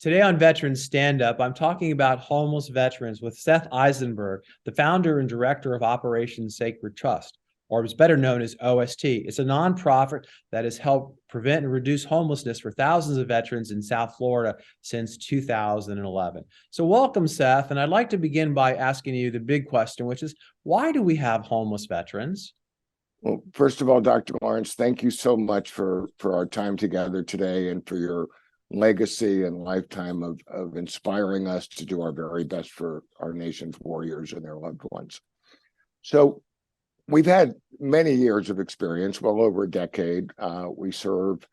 Today on Veterans Stand Up, I'm talking about homeless veterans with Seth Eisenberg, the founder and director of Operation Sacred Trust, or is better known as OST. It's a nonprofit that has helped prevent and reduce homelessness for thousands of veterans in South Florida since 2011. So welcome, Seth. And I'd like to begin by asking you the big question, which is, why do we have homeless veterans? Well, first of all, Dr. Lawrence, thank you so much for our time together today and for your legacy and lifetime of inspiring us to do our very best for our nation's warriors and their loved ones. So we've had many years of experience, well over a decade. We serve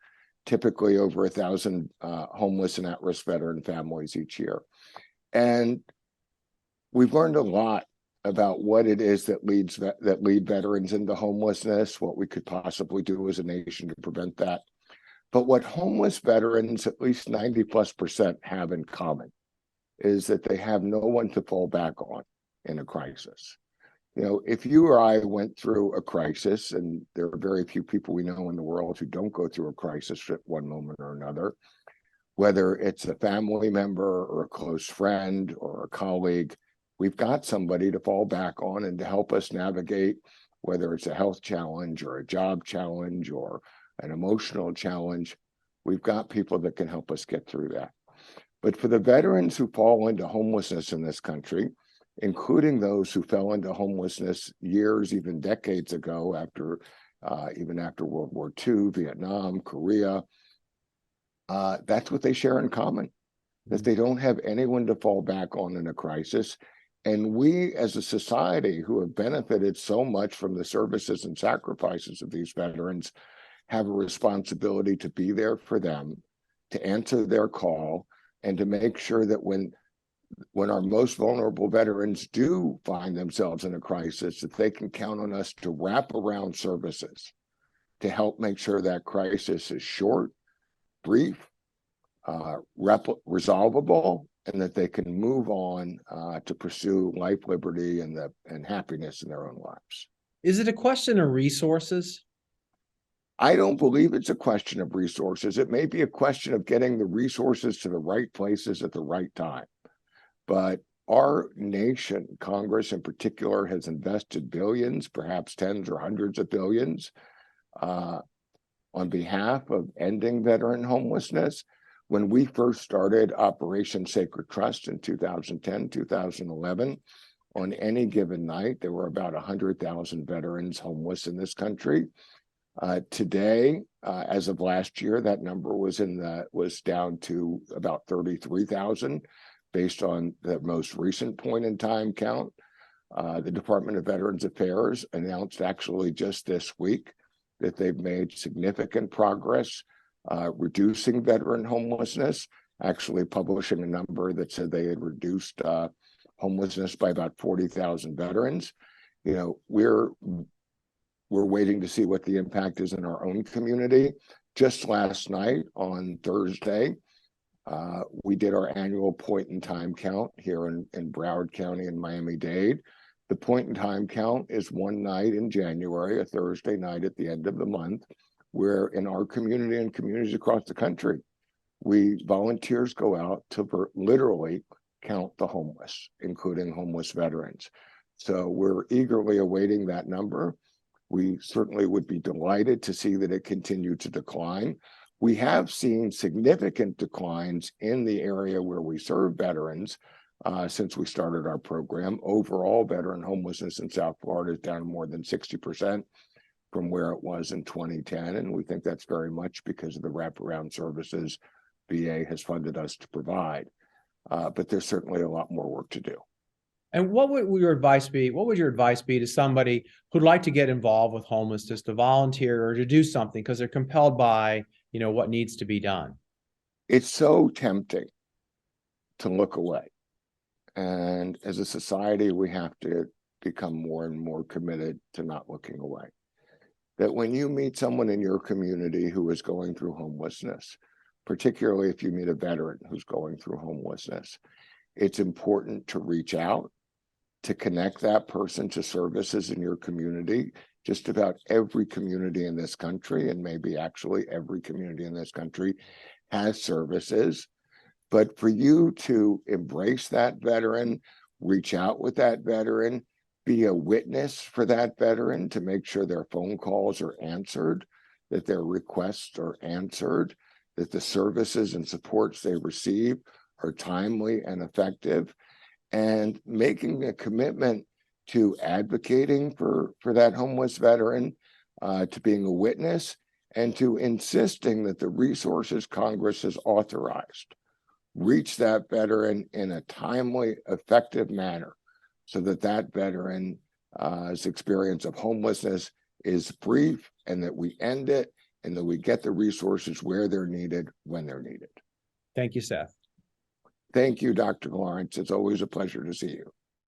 typically over 1,000 homeless and at-risk veteran families each year. And we've learned a lot about what it is that lead veterans into homelessness, what we could possibly do as a nation to prevent that. But what homeless veterans, at least 90+%, have in common is that they have no one to fall back on in a crisis. You know, if you or I went through a crisis, and there are very few people we know in the world who don't go through a crisis at one moment or another, whether it's a family member or a close friend or a colleague, we've got somebody to fall back on and to help us navigate, whether it's a health challenge or a job challenge or an emotional challenge. We've got people that can help us get through that. But for the veterans who fall into homelessness in this country, including those who fell into homelessness years, even decades ago, even after World War II, Vietnam, Korea, that's what they share in common, that they don't have anyone to fall back on in a crisis. And we, as a society who have benefited so much from the services and sacrifices of these veterans, have a responsibility to be there for them, to answer their call, and to make sure that when our most vulnerable veterans do find themselves in a crisis, that they can count on us to wrap around services to help make sure that crisis is short, brief, resolvable, and that they can move on to pursue life, liberty, and happiness in their own lives. Is it a question of resources? I don't believe it's a question of resources. It may be a question of getting the resources to the right places at the right time. But our nation, Congress in particular, has invested billions, perhaps tens or hundreds of billions, on behalf of ending veteran homelessness. When we first started Operation Sacred Trust in 2010, 2011, on any given night, there were about 100,000 veterans homeless in this country. Today, as of last year, that number was down to about 33,000, based on the most recent point in time count. The Department of Veterans Affairs announced actually just this week that they've made significant progress reducing veteran homelessness, actually publishing a number that said they had reduced homelessness by about 40,000 veterans. You know, we're waiting to see what the impact is in our own community. Just last night on Thursday, we did our annual point in time count here in Broward County and Miami-Dade. The point in time count is one night in January, a Thursday night at the end of the month, where in our community and communities across the country, volunteers go out to literally count the homeless, including homeless veterans. So we're eagerly awaiting that number. We certainly would be delighted to see that it continued to decline. We have seen significant declines in the area where we serve veterans since we started our program. Overall, veteran homelessness in South Florida is down more than 60% from where it was in 2010. And we think that's very much because of the wraparound services VA has funded us to provide. But there's certainly a lot more work to do. And what would your advice be? What would your advice be to somebody who'd like to get involved with homelessness, to volunteer or to do something because they're compelled by, what needs to be done? It's so tempting to look away. And as a society, we have to become more and more committed to not looking away. That when you meet someone in your community who is going through homelessness, particularly if you meet a veteran who's going through homelessness, it's important to reach out, to connect that person to services in your community. Just about every community in this country, and maybe actually every community in this country, has services. But for you to embrace that veteran, reach out with that veteran, be a witness for that veteran to make sure their phone calls are answered, that their requests are answered, that the services and supports they receive are timely and effective, and making a commitment to advocating for that homeless veteran, to being a witness, and to insisting that the resources Congress has authorized reach that veteran in a timely, effective manner so that that veteran's experience of homelessness is brief, and that we end it, and that we get the resources where they're needed, when they're needed. Thank you, Seth. Thank you, Dr. Lawrence. It's always a pleasure to see you.